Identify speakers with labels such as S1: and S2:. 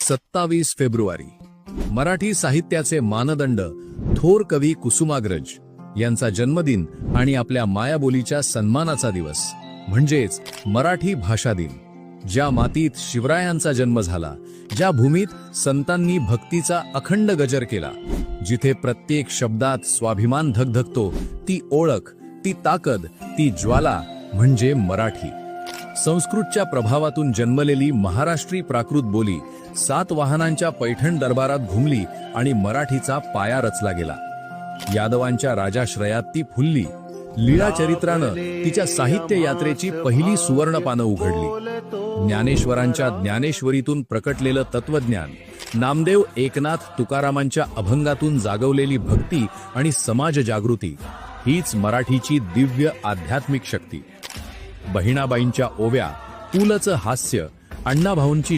S1: 27 February Marathi साहित्याचे मानदंड थोर कवी कुसुमाग्रज यांचा जन्मदिन आणि आपल्या मायाबोलीच्या सन्मानाचा दिवस म्हणजेच मराठी भाषा दिन। ज्या मातीत शिवरायांचा जन्म झाला, ज्या भूमीत संतांनी भक्तीचा अखंड गजर केला, जिथे प्रत्येक शब्दात स्वाभिमान धगधगतो, ती ओळख, ती ताकद, ती ज्वाला म्हणजे मराठी। संस्कृतच्या प्रभावातून जन्मलेली महाराष्ट्री प्राकृत बोली 7 वाहनांच्या पैठण दरबारात घुमली आणि मराठीचा पाया रचला गेला। यादवांच्या राजाश्रयात ती फुलली। लीळा चरित्रानं तिच्या साहित्य यात्रेची पहिली सुवर्ण पानं उघडली। ज्ञानेश्वरांच्या ज्ञानेश्वरीतून प्रकटलेलं तत्वज्ञान, नामदेव एकनाथ तुकारामांच्या अभंगातून जागवलेली भक्ती आणि समाज जागृती, हीच मराठीची दिव्य आध्यात्मिक शक्ती। बहिणाबाईंच्या ओव्या, पुलंचं हास्य, अण्णाभाऊंची